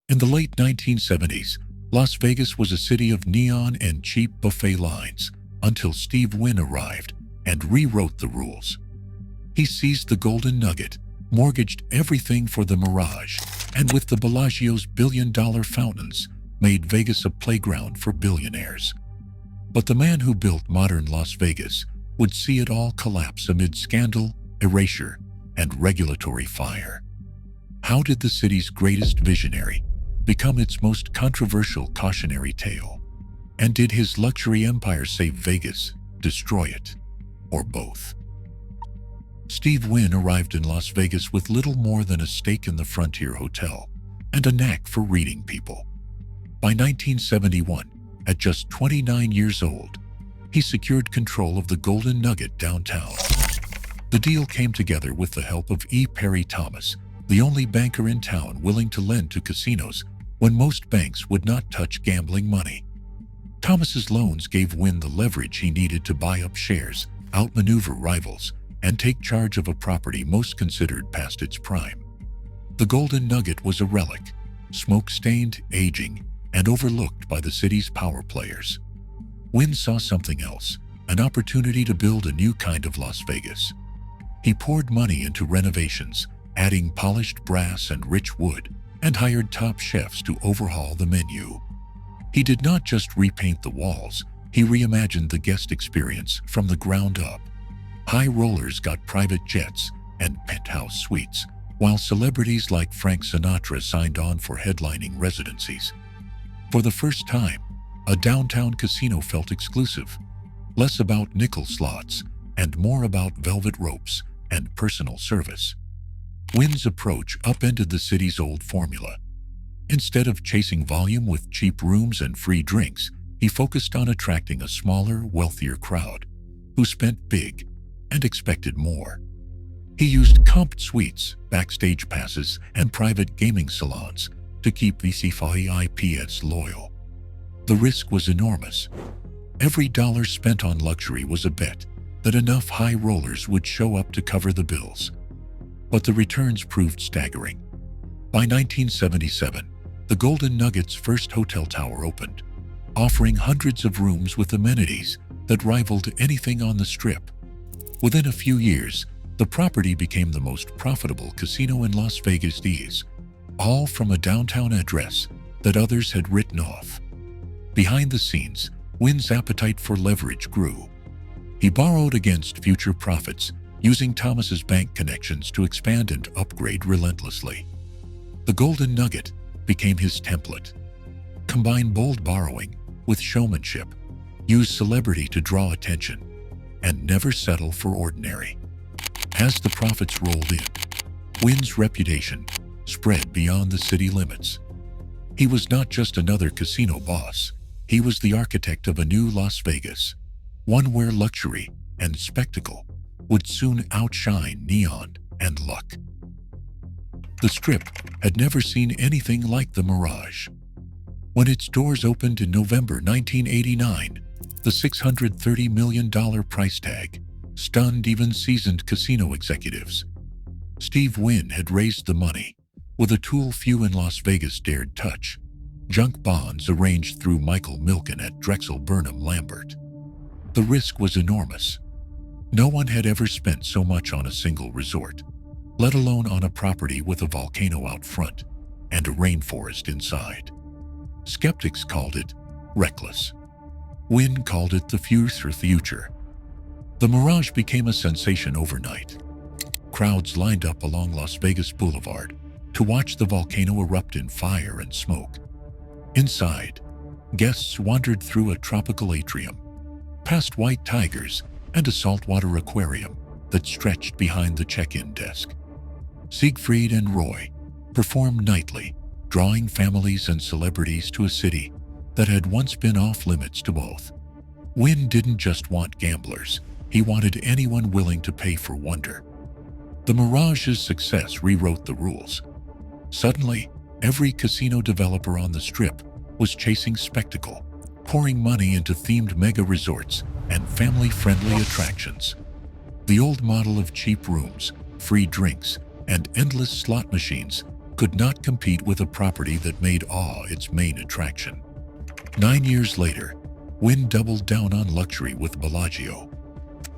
In the late 1970s, Las Vegas was a city of neon and cheap buffet lines until Steve Wynn arrived and rewrote the rules. He seized the Golden Nugget, mortgaged everything for the Mirage, and with the Bellagio's billion-dollar fountains, made Vegas a playground for billionaires. But the man who built modern Las Vegas would see it all collapse amid scandal, erasure, and regulatory fire. How did the city's greatest visionary become its most controversial cautionary tale? And did his luxury empire save Vegas, destroy it, or both? Steve Wynn arrived in Las Vegas with little more than a stake in the Frontier Hotel and a knack for reading people. By 1971, at just 29 years old, he secured control of the Golden Nugget downtown. The deal came together with the help of E. Perry Thomas, the only banker in town willing to lend to casinos when most banks would not touch gambling money. Thomas's loans gave Wynn the leverage he needed to buy up shares, outmaneuver rivals, and take charge of a property most considered past its prime. The Golden Nugget was a relic, smoke-stained, aging, and overlooked by the city's power players. Wynn saw something else, an opportunity to build a new kind of Las Vegas. He poured money into renovations, adding polished brass and rich wood, and hired top chefs to overhaul the menu. He did not just repaint the walls, he reimagined the guest experience from the ground up. High rollers got private jets and penthouse suites, while celebrities like Frank Sinatra signed on for headlining residencies. For the first time, a downtown casino felt exclusive, less about nickel slots and more about velvet ropes and personal service. Wynn's approach upended the city's old formula. Instead of chasing volume with cheap rooms and free drinks, he focused on attracting a smaller, wealthier crowd who spent big and expected more. He used comped suites, backstage passes, and private gaming salons to keep VIPs loyal. The risk was enormous. Every dollar spent on luxury was a bet that enough high rollers would show up to cover the bills. But the returns proved staggering. By 1977, the Golden Nugget's first hotel tower opened, offering hundreds of rooms with amenities that rivaled anything on the Strip. Within a few years, the property became the most profitable casino in Las Vegas, all from a downtown address that others had written off. Behind the scenes, Wynn's appetite for leverage grew. He borrowed against future profits, using Thomas's bank connections to expand and upgrade relentlessly. The Golden Nugget became his template. Combine bold borrowing with showmanship, use celebrity to draw attention, and never settle for ordinary. As the profits rolled in, Wynn's reputation spread beyond the city limits. He was not just another casino boss, he was the architect of a new Las Vegas, one where luxury and spectacle would soon outshine neon and luck. The Strip had never seen anything like the Mirage. When its doors opened in November 1989, the $630 million price tag stunned even seasoned casino executives. Steve Wynn had raised the money with a tool few in Las Vegas dared touch: junk bonds arranged through Michael Milken at Drexel Burnham Lambert. The risk was enormous. No one had ever spent so much on a single resort, let alone on a property with a volcano out front and a rainforest inside. Skeptics called it reckless. Wynn called it the future. The Mirage became a sensation overnight. Crowds lined up along Las Vegas Boulevard to watch the volcano erupt in fire and smoke. Inside, guests wandered through a tropical atrium, past white tigers and a saltwater aquarium that stretched behind the check-in desk. Siegfried and Roy performed nightly, drawing families and celebrities to a city that had once been off-limits to both. Wynn didn't just want gamblers, he wanted anyone willing to pay for wonder. The Mirage's success rewrote the rules. Suddenly, every casino developer on the Strip was chasing spectacle, pouring money into themed mega resorts and family-friendly attractions. The old model of cheap rooms, free drinks, and endless slot machines could not compete with a property that made awe its main attraction. 9 years later, Wynn doubled down on luxury with Bellagio.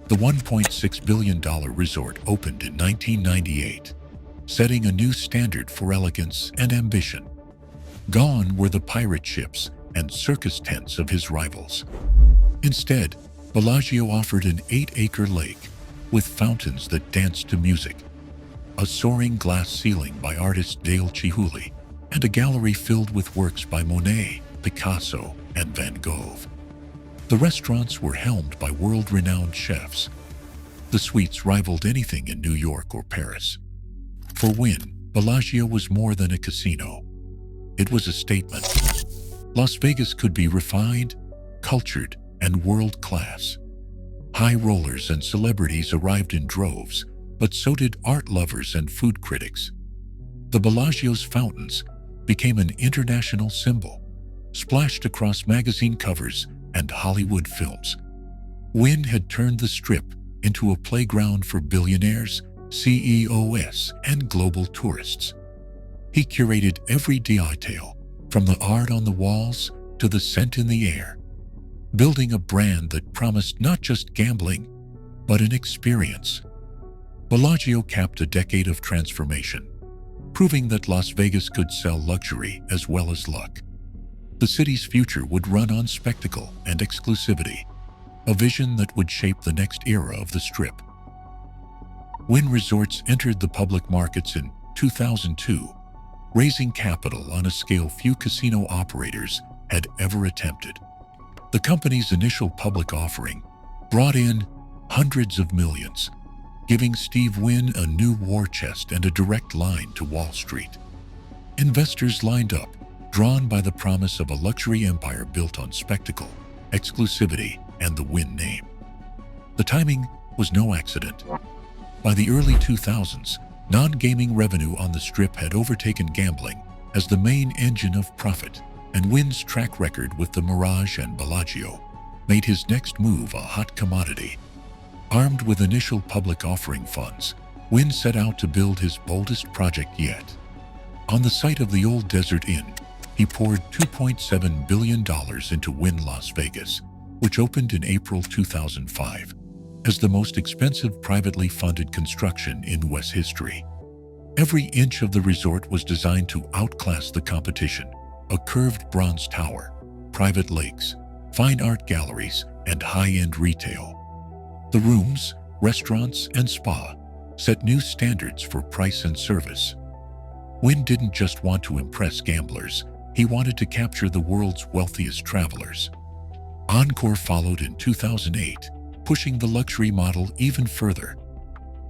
The $1.6 billion resort opened in 1998, setting a new standard for elegance and ambition. Gone were the pirate ships and circus tents of his rivals. Instead, Bellagio offered an 8-acre lake with fountains that danced to music, a soaring glass ceiling by artist Dale Chihuly, and a gallery filled with works by Monet, Picasso, and Van Gogh. The restaurants were helmed by world-renowned chefs. The suites rivaled anything in New York or Paris. For Wynn, Bellagio was more than a casino. It was a statement. Las Vegas could be refined, cultured, and world-class. High rollers and celebrities arrived in droves, but so did art lovers and food critics. The Bellagio's fountains became an international symbol, splashed across magazine covers and Hollywood films. Wynn had turned the Strip into a playground for billionaires, CEOs, and global tourists. He curated every detail, from the art on the walls to the scent in the air, building a brand that promised not just gambling, but an experience. Bellagio capped a decade of transformation, proving that Las Vegas could sell luxury as well as luck. The city's future would run on spectacle and exclusivity, a vision that would shape the next era of the Strip. Wynn Resorts entered the public markets in 2002, raising capital on a scale few casino operators had ever attempted. The company's initial public offering brought in hundreds of millions, giving Steve Wynn a new war chest and a direct line to Wall Street. Investors lined up, drawn by the promise of a luxury empire built on spectacle, exclusivity, and the Wynn name. The timing was no accident. By the early 2000s, non-gaming revenue on the Strip had overtaken gambling as the main engine of profit, and Wynn's track record with the Mirage and Bellagio made his next move a hot commodity. Armed with initial public offering funds, Wynn set out to build his boldest project yet. On the site of the old Desert Inn, he poured $2.7 billion into Wynn Las Vegas, which opened in April 2005, as the most expensive privately funded construction in U.S. history. Every inch of the resort was designed to outclass the competition: a curved bronze tower, private lakes, fine art galleries, and high-end retail. The rooms, restaurants, and spa set new standards for price and service. Wynn didn't just want to impress gamblers, he wanted to capture the world's wealthiest travelers. Encore followed in 2008, pushing the luxury model even further.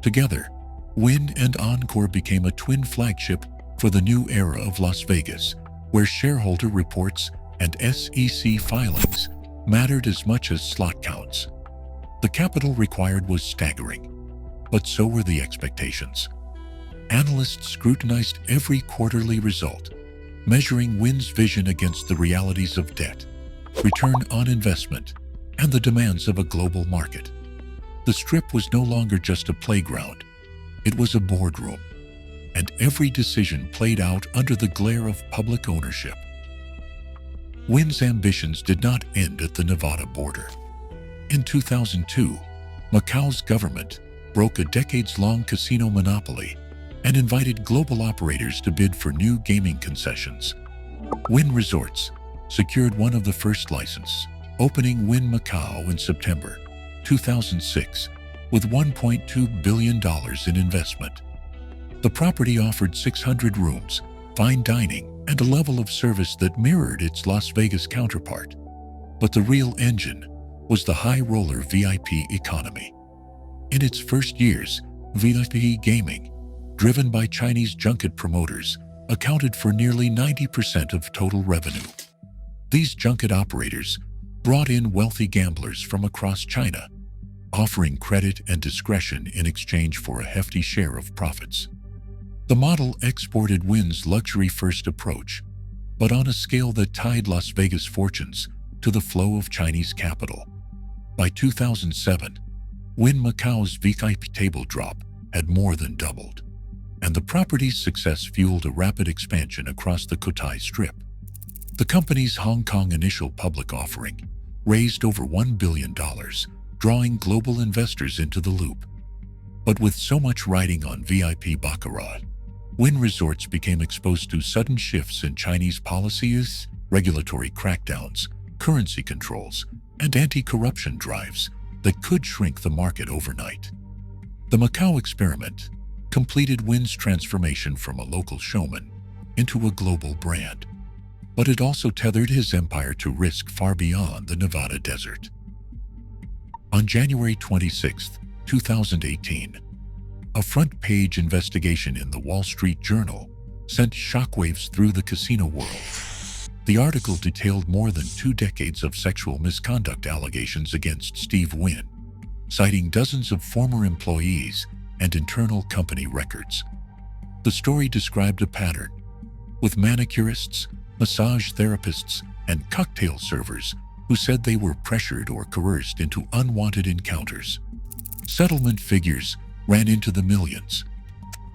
Together, Wynn and Encore became a twin flagship for the new era of Las Vegas, where shareholder reports and SEC filings mattered as much as slot counts. The capital required was staggering, but so were the expectations. Analysts scrutinized every quarterly result, measuring Wynn's vision against the realities of debt, return on investment, and the demands of a global market. The Strip was no longer just a playground, it was a boardroom, and every decision played out under the glare of public ownership. Wynn's ambitions did not end at the Nevada border. In 2002, Macau's government broke a decades-long casino monopoly and invited global operators to bid for new gaming concessions. Wynn Resorts secured one of the first licenses, opening Wynn Macau in September 2006 with $1.2 billion in investment. The property offered 600 rooms, fine dining, and a level of service that mirrored its Las Vegas counterpart. But the real engine was the high-roller VIP economy. In its first years, VIP gaming, driven by Chinese junket promoters, accounted for nearly 90% of total revenue. These junket operators brought in wealthy gamblers from across China, offering credit and discretion in exchange for a hefty share of profits. The model exported Wynn's luxury-first approach, but on a scale that tied Las Vegas fortunes to the flow of Chinese capital. By 2007, Wynn Macau's VIP table drop had more than doubled. and the property's success fueled a rapid expansion across the Cotai Strip. The company's Hong Kong initial public offering raised over $1 billion, drawing global investors into the loop. But with so much riding on VIP baccarat, Wynn Resorts became exposed to sudden shifts in Chinese policies, regulatory crackdowns, currency controls, and anti-corruption drives that could shrink the market overnight. The Macau experiment completed Wynn's transformation from a local showman into a global brand, but it also tethered his empire to risk far beyond the Nevada desert. On January 26, 2018, a front-page investigation in the Wall Street Journal sent shockwaves through the casino world. The article detailed more than 2 decades of sexual misconduct allegations against Steve Wynn, citing dozens of former employees and internal company records. The story described a pattern, with manicurists, massage therapists, and cocktail servers who said they were pressured or coerced into unwanted encounters. Settlement figures ran into the millions.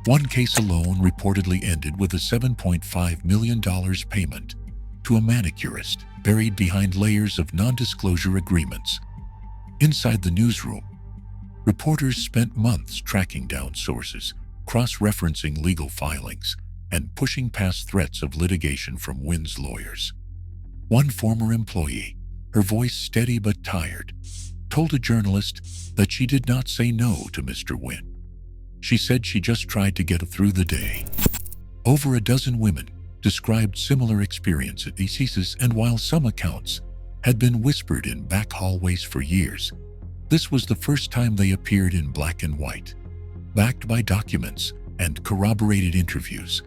One case alone reportedly ended with a $7.5 million payment to a manicurist buried behind layers of non-disclosure agreements. Inside the newsroom, reporters spent months tracking down sources, cross-referencing legal filings, and pushing past threats of litigation from Wynn's lawyers. One former employee, her voice steady but tired, told a journalist that she did not say no to Mr. Wynn. She said she just tried to get through the day. Over a dozen women described similar experiences, and while some accounts had been whispered in back hallways for years, this was the first time they appeared in black and white, backed by documents and corroborated interviews.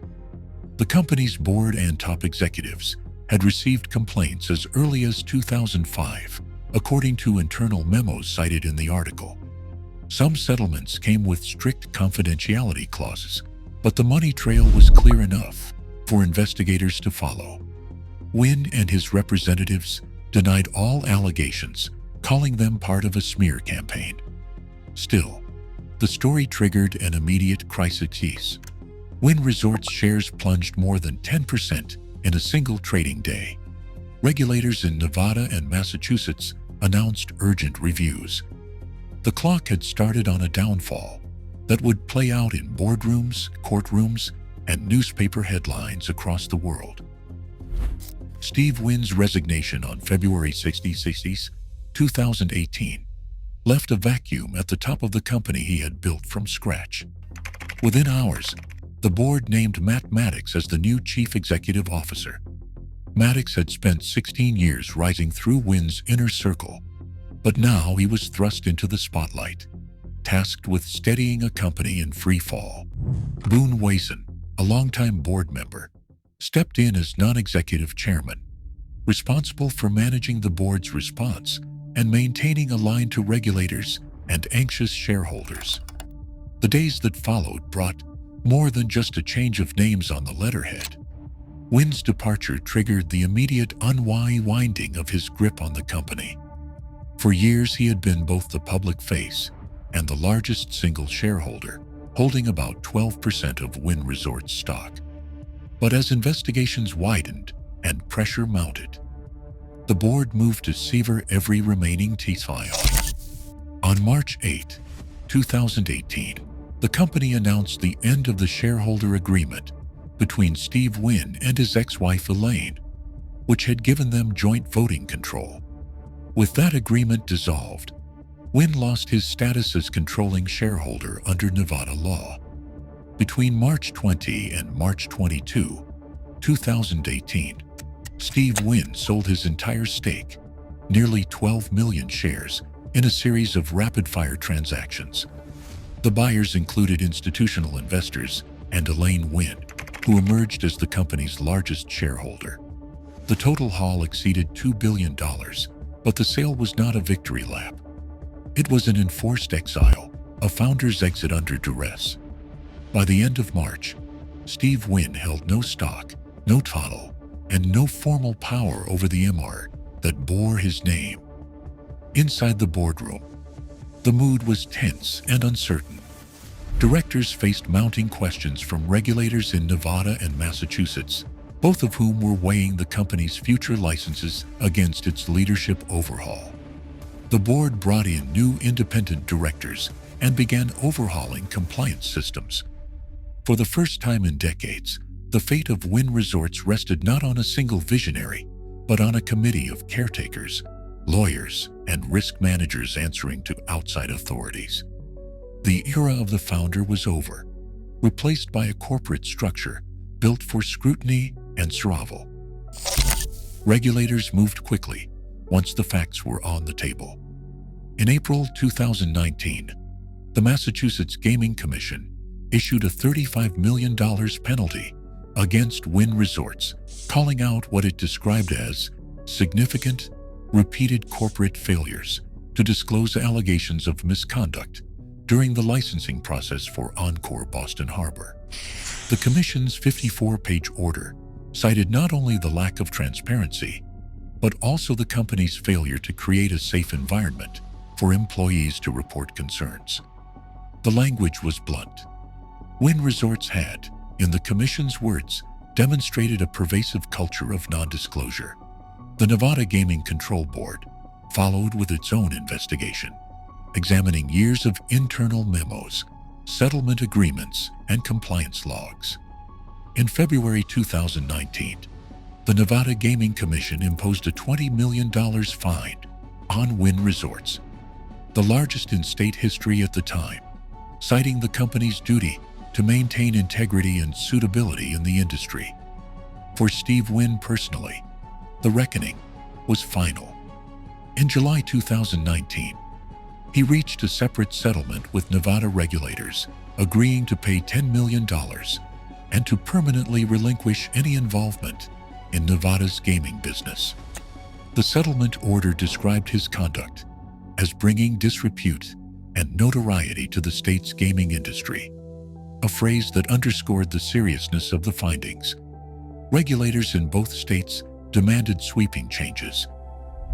The company's board and top executives had received complaints as early as 2005, according to internal memos cited in the article. Some settlements came with strict confidentiality clauses, but the money trail was clear enough for investigators to follow. Wynn and his representatives denied all allegations, calling them part of a smear campaign. Still, the story triggered an immediate crisis. Wynn Resorts shares plunged more than 10% in a single trading day. Regulators in Nevada and Massachusetts announced urgent reviews. The clock had started on a downfall that would play out in boardrooms, courtrooms, and newspaper headlines across the world. Steve Wynn's resignation on February 16, 2018, left a vacuum at the top of the company he had built from scratch. Within hours, the board named Matt Maddox as the new chief executive officer. Maddox had spent 16 years rising through Wynn's inner circle, but now he was thrust into the spotlight, tasked with steadying a company in free fall. Boone Wason, a longtime board member, stepped in as non-executive chairman, responsible for managing the board's response and maintaining a line to regulators and anxious shareholders. The days that followed brought more than just a change of names on the letterhead. Wynn's departure triggered the immediate unwinding of his grip on the company. For years, he had been both the public face and the largest single shareholder, holding about 12% of Wynn Resorts stock. But as investigations widened and pressure mounted, the board moved to sever every remaining T-file. On March 8, 2018, the company announced the end of the shareholder agreement between Steve Wynn and his ex-wife Elaine, which had given them joint voting control. With that agreement dissolved, Wynn lost his status as controlling shareholder under Nevada law. Between March 20 and March 22, 2018, Steve Wynn sold his entire stake, nearly 12 million shares, in a series of rapid-fire transactions. The buyers included institutional investors and Elaine Wynn, who emerged as the company's largest shareholder. The total haul exceeded $2 billion, but the sale was not a victory lap. It was an enforced exile, a founder's exit under duress. By the end of March, Steve Wynn held no stock, no title, and no formal power over the empire that bore his name. Inside the boardroom, the mood was tense and uncertain. Directors faced mounting questions from regulators in Nevada and Massachusetts, both of whom were weighing the company's future licenses against its leadership overhaul. The board brought in new independent directors and began overhauling compliance systems. For the first time in decades, the fate of Wynn Resorts rested not on a single visionary, but on a committee of caretakers, lawyers, and risk managers answering to outside authorities. The era of the founder was over, replaced by a corporate structure built for scrutiny and survival. Regulators moved quickly once the facts were on the table. In April 2019, the Massachusetts Gaming Commission issued a $35 million penalty against Wynn Resorts, calling out what it described as significant, repeated corporate failures to disclose allegations of misconduct during the licensing process for Encore Boston Harbor. The Commission's 54-page order cited not only the lack of transparency, but also the company's failure to create a safe environment for employees to report concerns. The language was blunt. Wynn Resorts had, in the Commission's words, demonstrated a pervasive culture of non-disclosure. The Nevada Gaming Control Board followed with its own investigation, examining years of internal memos, settlement agreements, and compliance logs. In February 2019, the Nevada Gaming Commission imposed a $20 million fine on Wynn Resorts, the largest in state history at the time, citing the company's duty to maintain integrity and suitability in the industry. For Steve Wynn personally, the reckoning was final. In July 2019, he reached a separate settlement with Nevada regulators, agreeing to pay $10 million and to permanently relinquish any involvement in Nevada's gaming business. The settlement order described his conduct as bringing disrepute and notoriety to the state's gaming industry, a phrase that underscored the seriousness of the findings. Regulators in both states demanded sweeping changes.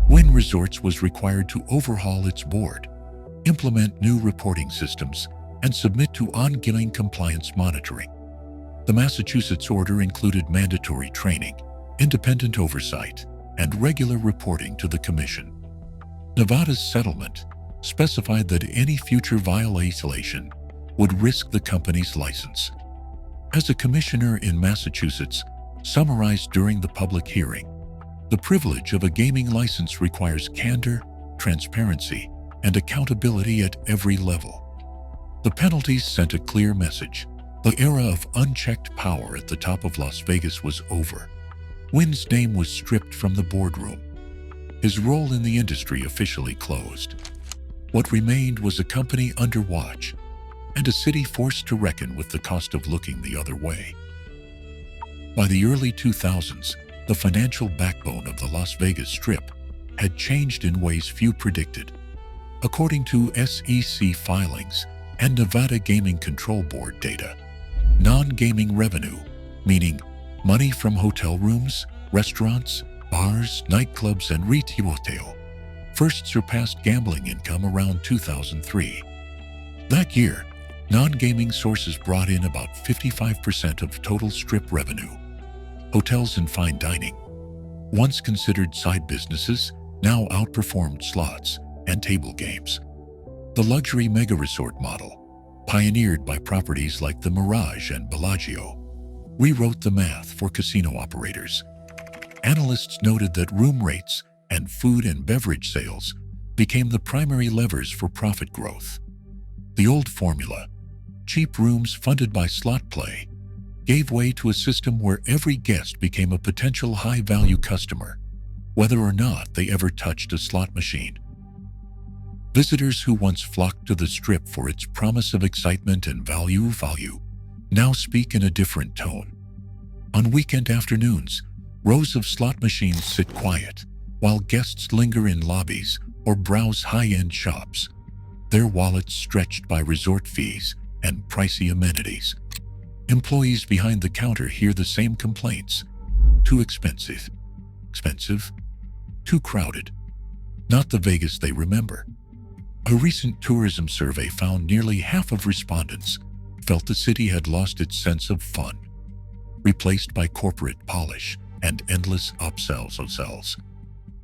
Wynn Resorts was required to overhaul its board, implement new reporting systems, and submit to ongoing compliance monitoring. The Massachusetts order included mandatory training, independent oversight, and regular reporting to the Commission. Nevada's settlement specified that any future violation would risk the company's license. As a commissioner in Massachusetts summarized during the public hearing, the privilege of a gaming license requires candor, transparency, and accountability at every level. The penalties sent a clear message. The era of unchecked power at the top of Las Vegas was over. Wynn's name was stripped from the boardroom. His role in the industry officially closed. What remained was a company under watch and a city forced to reckon with the cost of looking the other way. By the early 2000s, the financial backbone of the Las Vegas Strip had changed in ways few predicted. According to SEC filings and Nevada Gaming Control Board data, non-gaming revenue, meaning money from hotel rooms, restaurants, bars, nightclubs, and retail, first surpassed gambling income around 2003. That year, non-gaming sources brought in about 55% of total Strip revenue. Hotels and fine dining, once considered side businesses, now outperformed slots and table games. The luxury mega-resort model, pioneered by properties like the Mirage and Bellagio, rewrote the math for casino operators. Analysts noted that room rates and food and beverage sales became the primary levers for profit growth. The old formula, cheap rooms funded by slot play, gave way to a system where every guest became a potential high-value customer, whether or not they ever touched a slot machine. Visitors who once flocked to the Strip for its promise of excitement and value now speak in a different tone. On weekend afternoons, rows of slot machines sit quiet, while guests linger in lobbies or browse high-end shops, their wallets stretched by resort fees and pricey amenities. Employees behind the counter hear the same complaints. Too expensive, too crowded. Not the Vegas they remember. A recent tourism survey found nearly half of respondents felt the city had lost its sense of fun, replaced by corporate polish and endless upsells of sells.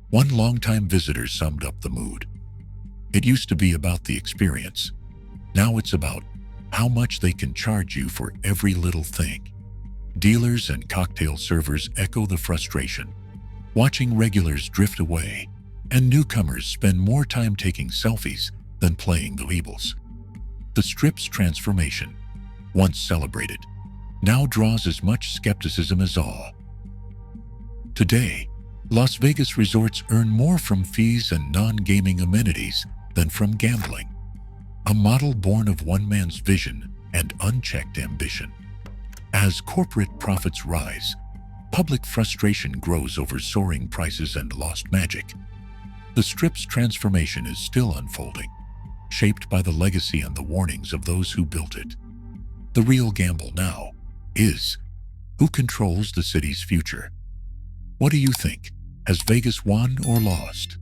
One longtime visitor summed up the mood. It used to be about the experience. Now it's about how much they can charge you for every little thing. Dealers and cocktail servers echo the frustration, watching regulars drift away, and newcomers spend more time taking selfies than playing the Weebles. The Strip's transformation, once celebrated, now draws as much skepticism as awe. Today, Las Vegas resorts earn more from fees and non-gaming amenities than from gambling, a model born of one man's vision and unchecked ambition. As corporate profits rise, public frustration grows over soaring prices and lost magic. The Strip's transformation is still unfolding, shaped by the legacy and the warnings of those who built it. The real gamble now is who controls the city's future. What do you think? Has Vegas won or lost?